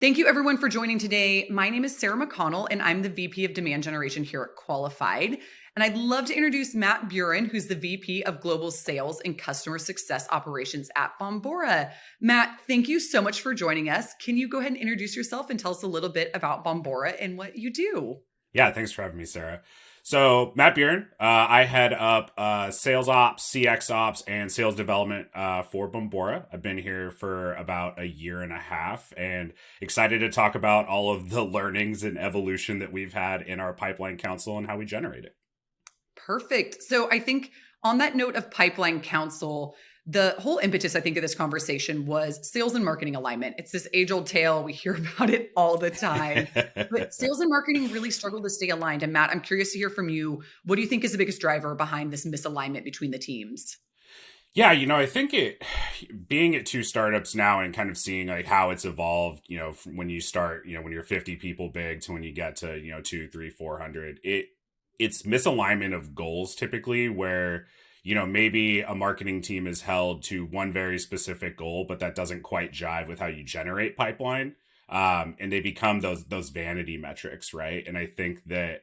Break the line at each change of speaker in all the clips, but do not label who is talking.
Thank you everyone for joining today. My name is Sarah McConnell and I'm the VP of Demand Generation here at Qualified. And I'd love to introduce Matt Buren, who's the VP of Global Sales and Customer Success Operations at Bombora. Matt, thank you so much for joining us. Can you go ahead and introduce yourself and tell us a little bit about Bombora and what you do?
Yeah, thanks for having me, Sarah. So, Matt Buren, I head up sales ops, CX ops, and sales development for Bombora. I've been here for about a year and a half and excited to talk about all of the learnings and evolution that we've had in our pipeline council and how we generate it.
Perfect. So I think on that note of pipeline council, the whole impetus, I think, of this conversation was sales and marketing alignment. It's this age old tale. We hear about it all the time. But sales and marketing really struggle to stay aligned. And Matt, I'm curious to hear from you. What do you think is the biggest driver behind this misalignment between the teams?
Yeah, I think being at two startups now and kind of seeing like how it's evolved, from when you start, when you're 50 people big to when you get to, two, three, 400, it's misalignment of goals typically where, maybe a marketing team is held to one very specific goal, but that doesn't quite jive with how you generate pipeline. And they become those vanity metrics, right? And I think that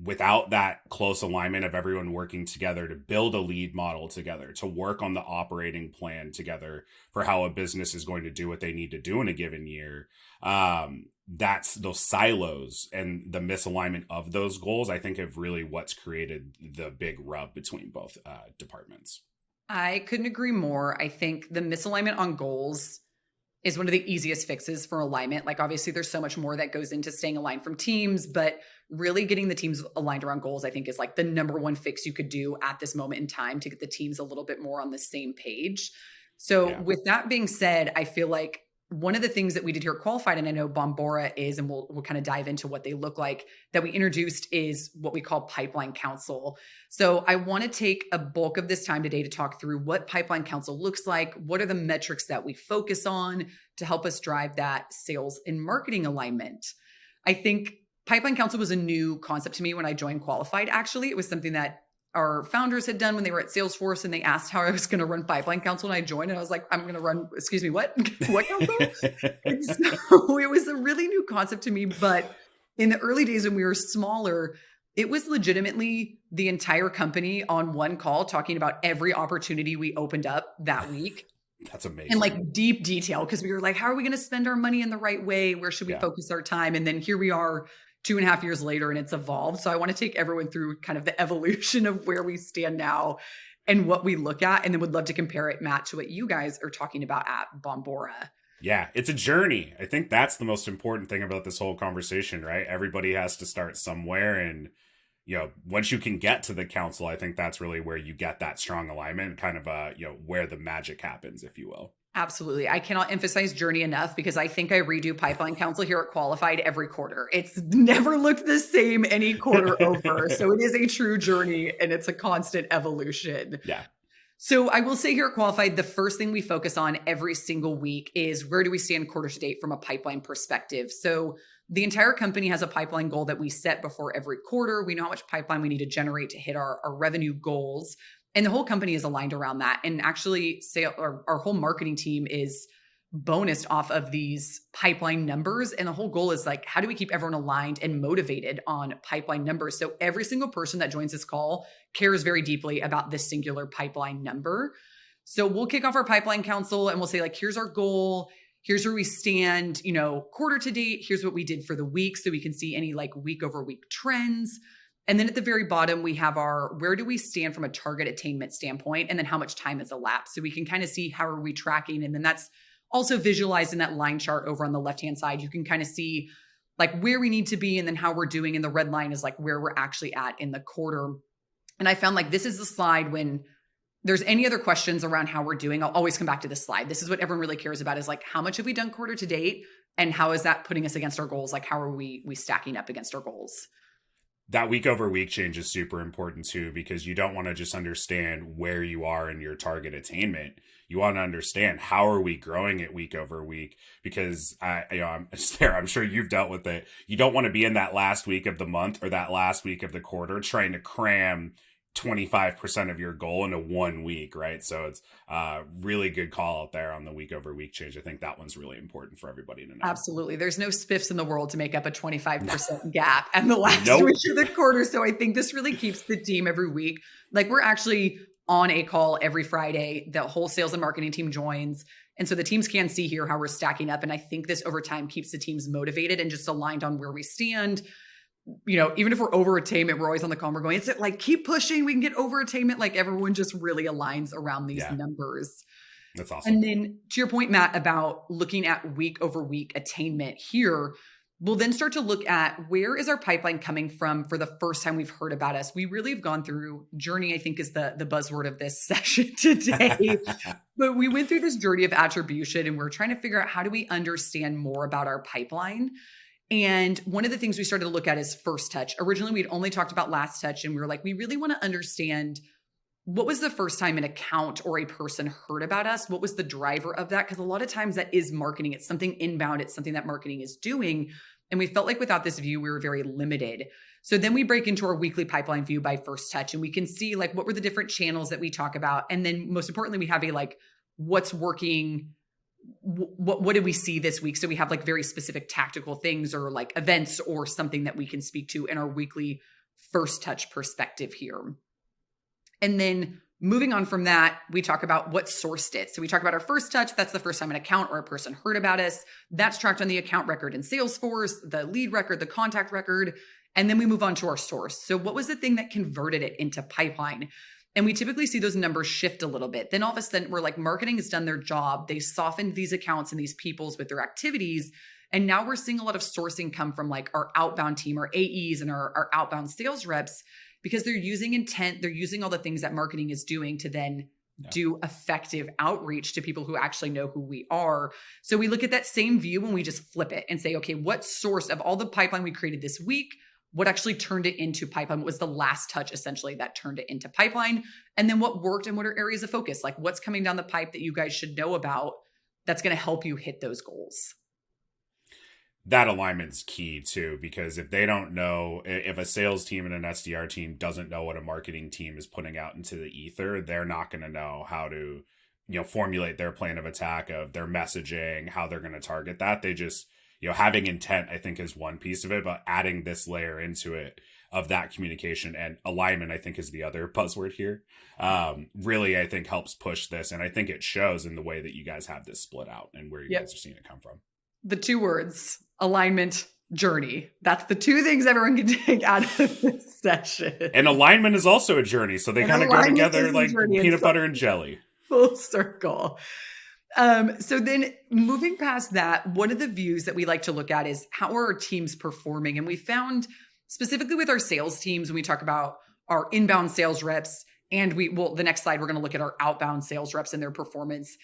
without that close alignment of everyone working together to build a lead model together, to work on the operating plan together for how a business is going to do what they need to do in a given year, that's those silos and the misalignment of those goals, I think, have really what's created the big rub between both departments.
I couldn't agree more. I think the misalignment on goals is one of the easiest fixes for alignment. Like, obviously, there's so much more that goes into staying aligned from teams, but really getting the teams aligned around goals, I think, is like the number one fix you could do at this moment in time to get the teams a little bit more on the same page. So,
Yeah.
with that being said, I feel like one of the things that we did here at Qualified, and I know Bombora is, and we'll kind of dive into what they look like, that we introduced is what we call Pipeline Council. So I want to take a bulk of this time today to talk through what Pipeline Council looks like, what are the metrics that we focus on to help us drive that sales and marketing alignment. I think Pipeline Council was a new concept to me when I joined Qualified. Actually, it was something that our founders had done when they were at Salesforce, and they asked how I was going to run Pipeline Council, and I joined, and I was like, I'm going to run, excuse me, what? What council? And so it was a really new concept to me, but in the early days when we were smaller, it was legitimately the entire company on one call talking about every opportunity we opened up that week.
That's amazing.
And like deep detail, because we were like, how are we going to spend our money in the right way? Where should we
Yeah.
focus our time? And then here we are 2.5 years later, and it's evolved. So I want to take everyone through kind of the evolution of where we stand now and what we look at. And then would love to compare it, Matt, to what you guys are talking about at Bombora.
Yeah, it's a journey. I think that's the most important thing about this whole conversation, right? Everybody has to start somewhere. And, once you can get to the council, I think that's really where you get that strong alignment, kind of, where the magic happens, if you will.
Absolutely. I cannot emphasize journey enough because I think I redo Pipeline Council here at Qualified every quarter. It's never looked the same any quarter over. So it is a true journey and it's a constant evolution.
Yeah.
So I will say here at Qualified, the first thing we focus on every single week is where do we stand quarter to date from a pipeline perspective. So the entire company has a pipeline goal that we set before every quarter. We know how much pipeline we need to generate to hit our revenue goals. And the whole company is aligned around that. And actually, our whole marketing team is bonused off of these pipeline numbers. And the whole goal is like, how do we keep everyone aligned and motivated on pipeline numbers? So every single person that joins this call cares very deeply about this singular pipeline number. So we'll kick off our pipeline council and we'll say, like, here's our goal. Here's where we stand, quarter to date. Here's what we did for the week. So we can see any like week over week trends. And then at the very bottom, we have our, where do we stand from a target attainment standpoint? And then how much time has elapsed? So we can kind of see how are we tracking. And then that's also visualized in that line chart over on the left-hand side. You can kind of see like where we need to be and then how we're doing. And the red line is like where we're actually at in the quarter. And I found like this is the slide when there's any other questions around how we're doing, I'll always come back to this slide. This is what everyone really cares about is like, how much have we done quarter to date? And how is that putting us against our goals? Like, how are we stacking up against our goals?
That week over week change is super important too, because you don't want to just understand where you are in your target attainment. You want to understand how are we growing it week over week, because Sarah, I'm sure you've dealt with it. You don't want to be in that last week of the month or that last week of the quarter trying to cram 25% of your goal into 1 week, right? So it's really good call out there on the week over week change. I think that one's really important for everybody to know.
Absolutely. There's no spiffs in the world to make up a 25% gap and the last
Nope.
week of the quarter. So I think this really keeps the team every week. Like we're actually on a call every Friday. The whole sales and marketing team joins. And so the teams can see here how we're stacking up. And I think this over time keeps the teams motivated and just aligned on where we stand. You know, even if we're over attainment, we're always on the call. We're going, is it like keep pushing? We can get over attainment. Like everyone just really aligns around these numbers.
That's awesome.
And then to your point, Matt, about looking at week over week attainment here, we'll then start to look at where is our pipeline coming from for the first time we've heard about us. We really have gone through journey, I think is the buzzword of this session today. But we went through this journey of attribution and we're trying to figure out how do we understand more about our pipeline. And one of the things we started to look at is first touch. Originally, we'd only talked about last touch and we were like, we really want to understand what was the first time an account or a person heard about us? What was the driver of that? Because a lot of times that is marketing. It's something inbound. It's something that marketing is doing. And we felt like without this view, we were very limited. So then we break into our weekly pipeline view by first touch and we can see like what were the different channels that we talk about. And then most importantly, we have a like, what's working, what did we see this week? So we have like very specific tactical things or like events or something that we can speak to in our weekly first touch perspective here. And then moving on from that, we talk about what sourced it. So we talk about our first touch. That's the first time an account or a person heard about us. That's tracked on the account record in Salesforce, the lead record, the contact record. And then we move on to our source. So what was the thing that converted it into pipeline? And we typically see those numbers shift a little bit. Then all of a sudden we're like, marketing has done their job. They softened these accounts and these peoples with their activities. And now we're seeing a lot of sourcing come from like our outbound team, our AEs and our outbound sales reps, because they're using intent. They're using all the things that marketing is doing to then do effective outreach to people who actually know who we are. So we look at that same view and we just flip it and say, okay, what source of all the pipeline we created this week, what actually turned it into pipeline? What was the last touch essentially that turned it into pipeline? And then what worked and what are areas of focus? Like what's coming down the pipe that you guys should know about that's going to help you hit those goals?
That alignment's key too, because if they don't know, if a sales team and an SDR team doesn't know what a marketing team is putting out into the ether, they're not going to know how to, formulate their plan of attack of their messaging, how they're going to target that. They just, having intent, I think is one piece of it, but adding this layer into it of that communication and alignment, I think is the other buzzword here. Really, I think helps push this. And I think it shows in the way that you guys have this split out and where you guys are seeing it come from.
The two words, alignment, journey. That's the two things everyone can take out of this session.
And alignment is also a journey. So they kind of go together like peanut butter and jelly.
Full circle. So then moving past that, one of the views that we like to look at is how are our teams performing? And we found specifically with our sales teams, when we talk about our inbound sales reps, and the next slide, we're going to look at our outbound sales reps and their performance.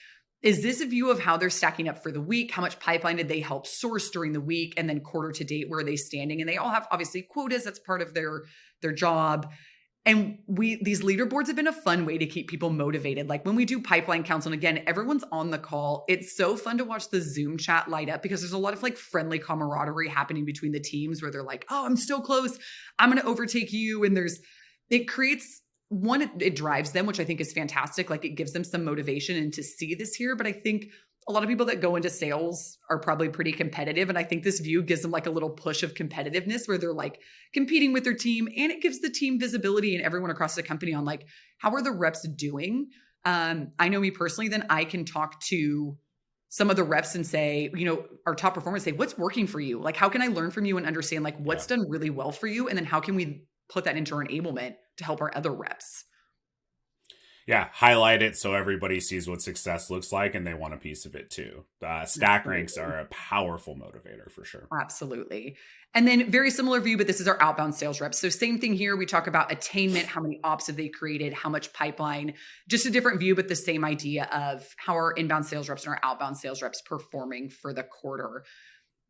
Is this a view of how they're stacking up for the week? How much pipeline did they help source during the week? And then quarter to date, where are they standing? And they all have obviously quotas. That's part of their job. And these leaderboards have been a fun way to keep people motivated. Like when we do pipeline counts, and again, everyone's on the call. It's so fun to watch the Zoom chat light up because there's a lot of like friendly camaraderie happening between the teams where they're like, oh, I'm so close. I'm going to overtake you. And it creates one, it drives them, which I think is fantastic. Like it gives them some motivation and to see this here. But I think a lot of people that go into sales are probably pretty competitive. And I think this view gives them like a little push of competitiveness where they're like competing with their team, and it gives the team visibility and everyone across the company on like, how are the reps doing? I know me personally, then I can talk to some of the reps and say, our top performers say, what's working for you? Like, how can I learn from you and understand like what's done really well for you? And then how can we put that into our enablement to help our other reps?
Yeah, highlight it so everybody sees what success looks like and they want a piece of it too. Stack ranks are a powerful motivator for sure.
Absolutely. And then very similar view, but this is our outbound sales reps. So same thing here. We talk about attainment, how many ops have they created, how much pipeline, just a different view, but the same idea of how our inbound sales reps and our outbound sales reps performing for the quarter.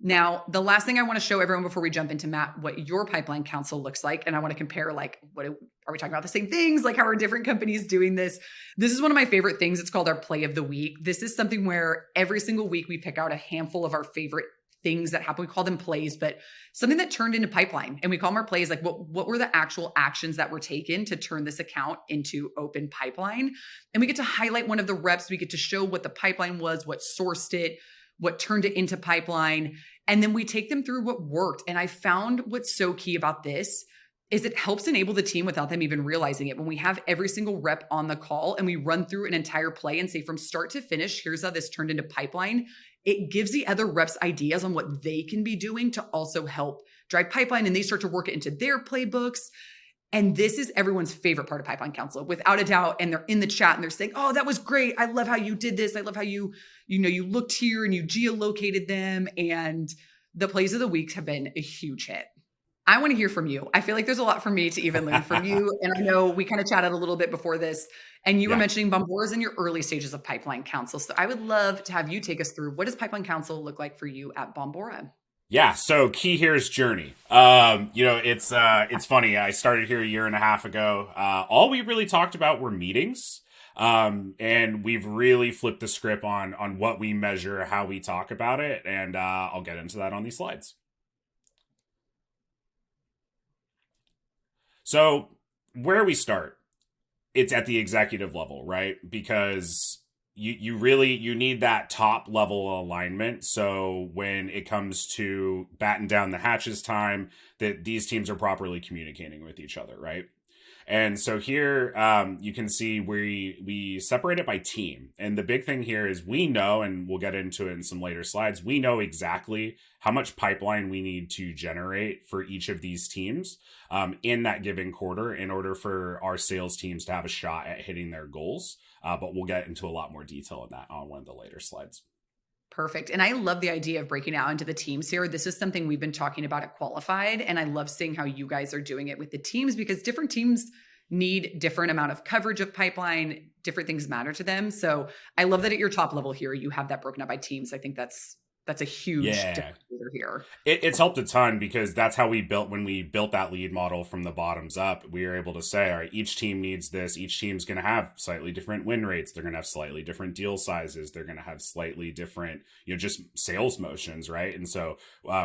Now, the last thing I want to show everyone before we jump into Matt, what your pipeline council looks like. And I want to compare like, are we talking about the same things? Like how are different companies doing this? This is one of my favorite things. It's called our play of the week. This is something where every single week we pick out a handful of our favorite things that happen. We call them plays, but something that turned into pipeline. And we call them our plays. Like what were the actual actions that were taken to turn this account into open pipeline? And we get to highlight one of the reps. We get to show what the pipeline was, what sourced it, what turned it into pipeline. And then we take them through what worked. And I found what's so key about this is it helps enable the team without them even realizing it. When we have every single rep on the call and we run through an entire play and say from start to finish, here's how this turned into pipeline, it gives the other reps ideas on what they can be doing to also help drive pipeline, and they start to work it into their playbooks. And this is everyone's favorite part of Pipeline Council, without a doubt. And they're in the chat and they're saying, oh, that was great. I love how you did this. I love how you looked here and you geolocated them. And the plays of the week have been a huge hit. I want to hear from you. I feel like there's a lot for me to even learn from you. And I know we kind of chatted a little bit before this, and you were mentioning Bombora's in your early stages of Pipeline Council. So I would love to have you take us through, what does Pipeline Council look like for you at Bombora?
Yeah, so key here is journey. It's funny. I started here a year and a half ago. All we really talked about were meetings. And we've really flipped the script on what we measure, how we talk about it. And I'll get into that on these slides. So where we start, it's at the executive level, right? Because you need that top level alignment. So when it comes to batten down the hatches time, that these teams are properly communicating with each other, right? And so here you can see we separate it by team. And the big thing here is we know, and we'll get into it in some later slides, we know exactly how much pipeline we need to generate for each of these teams in that given quarter in order for our sales teams to have a shot at hitting their goals. But we'll get into a lot more detail on that on one of the later slides.
Perfect. And I love the idea of breaking out into the teams here. This is something we've been talking about at Qualified. And I love seeing how you guys are doing it with the teams, because different teams need different amount of coverage of pipeline. Different things matter to them. So I love that at your top level here, you have that broken up by teams. I think that's a huge differentiator here.
It's helped a ton, because that's how when we built that lead model from the bottoms up, we were able to say, all right, each team needs this. Each team's going to have slightly different win rates. They're going to have slightly different deal sizes. They're going to have slightly different, just sales motions, right? And so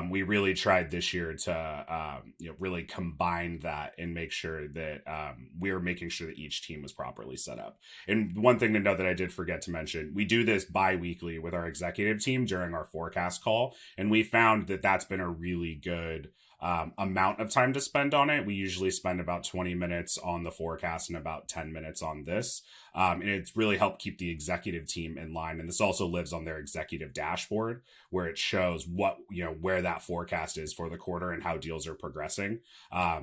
we really tried this year to, really combine that and make sure that we're making sure that each team was properly set up. And one thing to note that I did forget to mention, we do this bi-weekly with our executive team during our forecast call, and we found that that's been a really good amount of time to spend on it. We usually spend about 20 minutes on the forecast and about 10 minutes on this, and it's really helped keep the executive team in line. And this also lives on their executive dashboard, where it shows what where that forecast is for the quarter and how deals are progressing.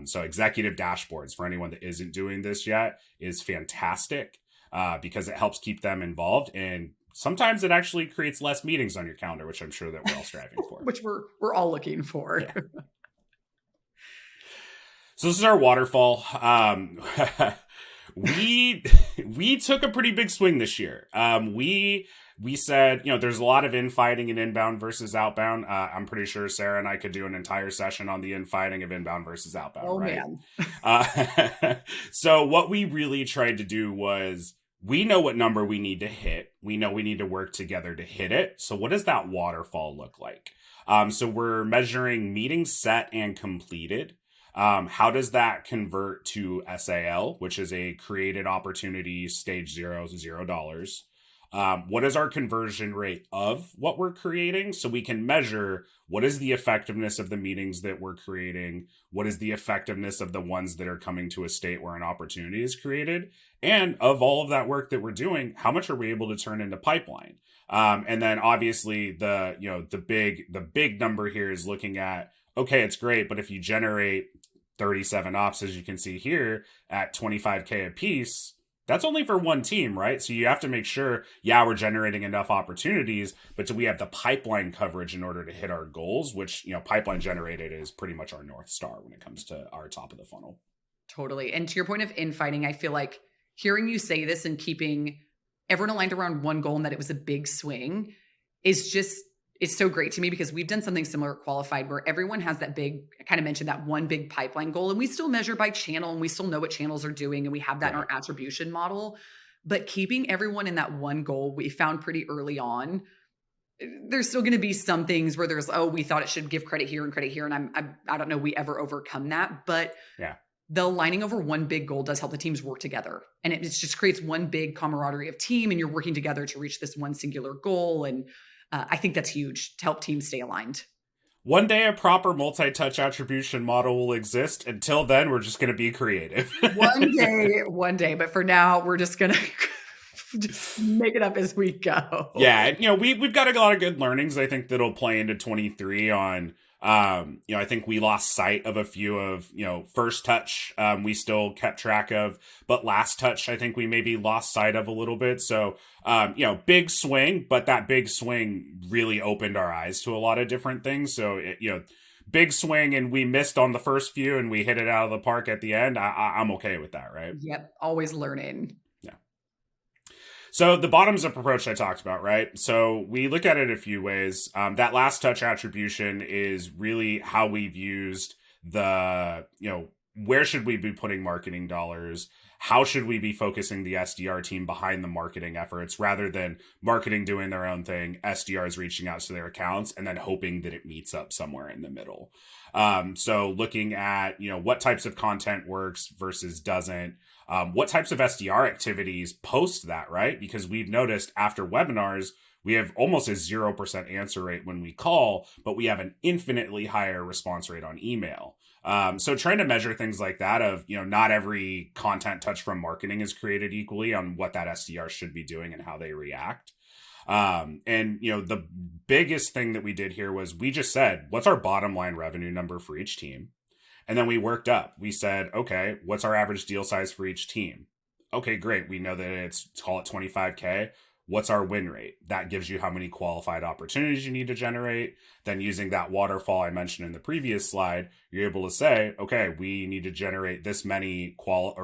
So executive dashboards, for anyone that isn't doing this yet, is fantastic because it helps keep them involved, and sometimes it actually creates less meetings on your calendar, which I'm sure that we're all striving for.
Which we're all looking for.
Yeah. So this is our waterfall. We took a pretty big swing this year. We said, there's a lot of infighting in inbound versus outbound. I'm pretty sure Sarah and I could do an entire session on the infighting of inbound versus outbound, right? Man. So what we really tried to do was, we know what number we need to hit. We know we need to work together to hit it. So what does that waterfall look like? So we're measuring meetings set and completed. How does that convert to SAL, which is a created opportunity, stage $0. What is our conversion rate of what we're creating? So we can measure what is the effectiveness of the meetings that we're creating, what is the effectiveness of the ones that are coming to a state where an opportunity is created, and of all of that work that we're doing, how much are we able to turn into pipeline? And then obviously the big number here is looking at, okay, it's great, but if you generate 37 ops, as you can see here, at 25K a piece, that's only for one team, right? So you have to make sure, we're generating enough opportunities, but do we have the pipeline coverage in order to hit our goals, which, pipeline generated is pretty much our North Star when it comes to our top of the funnel.
Totally. And to your point of infighting, I feel like hearing you say this and keeping everyone aligned around one goal and that it was a big swing it's so great to me, because we've done something similar at Qualified where everyone has that big, I kind of mentioned that one big pipeline goal, and we still measure by channel and we still know what channels are doing, and we have that in our attribution model. But keeping everyone in that one goal, we found pretty early on, there's still going to be some things where there's, oh, we thought it should give credit here and credit here. And I don't know we ever overcome that, but
Yeah.
the aligning over one big goal does help the teams work together. And it just creates one big camaraderie of team, and you're working together to reach this one singular goal. And I think that's huge to help teams stay aligned.
One day a proper multi-touch attribution model will exist. Until then, we're just going to be creative.
One day. But for now, we're just going to just make it up as we go.
Yeah. And, we've got a lot of good learnings, I think, that'll play into 23 on, I think we lost sight of a few of, first touch, we still kept track of, but last touch, I think we maybe lost sight of a little bit. So, big swing, but that big swing really opened our eyes to a lot of different things. So, big swing and we missed on the first few and we hit it out of the park at the end. I'm okay with that, right?
Yep. Always learning.
So the bottoms up approach I talked about, right? So we look at it a few ways. That last touch attribution is really how we've used the, where should we be putting marketing dollars? How should we be focusing the SDR team behind the marketing efforts rather than marketing doing their own thing, SDRs reaching out to their accounts and then hoping that it meets up somewhere in the middle. So looking at, what types of content works versus doesn't. What types of SDR activities post that, right? Because we've noticed after webinars, we have almost a 0% answer rate when we call, but we have an infinitely higher response rate on email. So trying to measure things like that of, not every content touch from marketing is created equally on what that SDR should be doing and how they react. The biggest thing that we did here was we just said, what's our bottom line revenue number for each team? And then we worked up. We said, okay, what's our average deal size for each team? Okay, great. We know that it's call it 25K. What's our win rate? That gives you how many qualified opportunities you need to generate. Then using that waterfall I mentioned in the previous slide, you're able to say, okay, we need to generate this many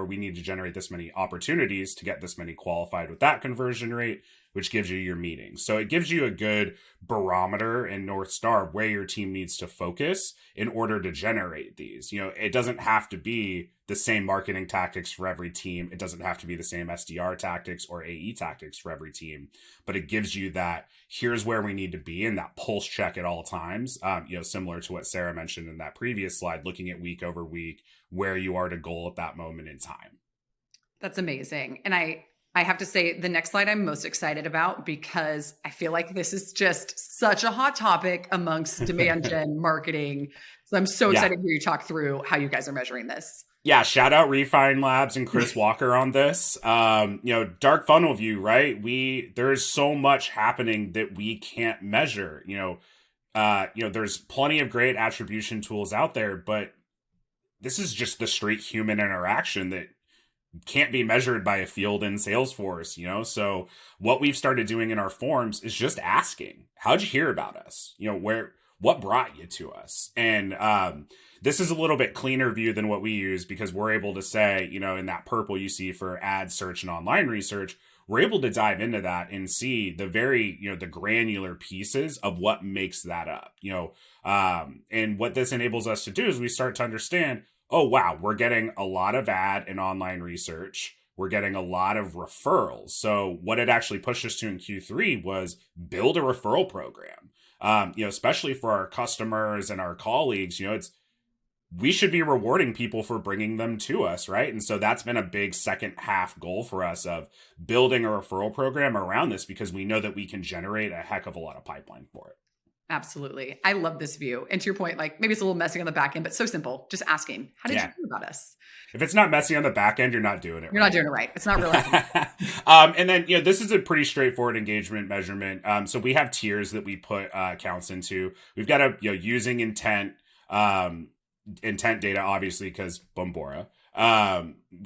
we need to generate this many opportunities to get this many qualified with that conversion rate, which gives you your meetings. So it gives you a good barometer and North Star of where your team needs to focus in order to generate these. It doesn't have to be the same marketing tactics for every team. It doesn't have to be the same SDR tactics or AE tactics for every team, but it gives you that here's where we need to be in that pulse check at all times. Similar to what Sarah mentioned in that previous slide, looking at week over week, where you are to goal at that moment in time.
That's amazing. And I have to say the next slide I'm most excited about because I feel like this is just such a hot topic amongst demand gen marketing. So I'm so excited to hear you talk through how you guys are measuring this.
Yeah, shout out Refine Labs and Chris Walker on this. Dark funnel view, right? There's so much happening that we can't measure. There's plenty of great attribution tools out there, but this is just the straight human interaction that can't be measured by a field in Salesforce, So what we've started doing in our forums is just asking, how'd you hear about us? What brought you to us? And this is a little bit cleaner view than what we use because we're able to say, in that purple you see for ad search and online research, we're able to dive into that and see the very, the granular pieces of what makes that up, and what this enables us to do is we start to understand, oh, wow, we're getting a lot of ad and online research. We're getting a lot of referrals. So what it actually pushed us to in Q3 was build a referral program. Especially for our customers and our colleagues, we should be rewarding people for bringing them to us, right? And so that's been a big second half goal for us of building a referral program around this because we know that we can generate a heck of a lot of pipeline for it.
Absolutely. I love this view. And to your point, like maybe it's a little messy on the back end, but so simple. Just asking, how did you hear about us?
If it's not messy on the back end, you're not doing it right.
You're not doing it right. It's not real.
And then, this is a pretty straightforward engagement measurement. So we have tiers that we put accounts into. We've got a, using intent data, obviously, because Bombora.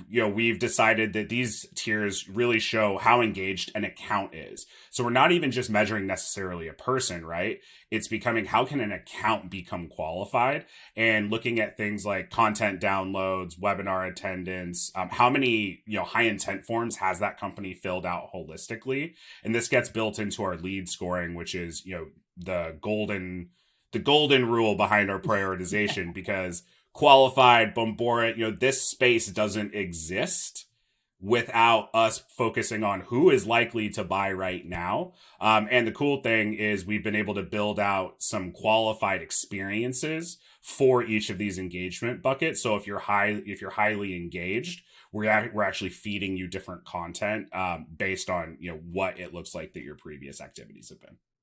We've decided that these tiers really show how engaged an account is. So we're not even just measuring necessarily a person, right? It's becoming how can an account become qualified and looking at things like content downloads, webinar attendance, how many, high intent forms has that company filled out holistically. And this gets built into our lead scoring, which is, the golden rule behind our prioritization because qualified, Bombora, this space doesn't exist without us focusing on who is likely to buy right now. And the cool thing is we've been able to build out some qualified experiences for each of these engagement buckets. So if you're highly engaged, we're actually feeding you different content based on what it looks like that your previous activities have been.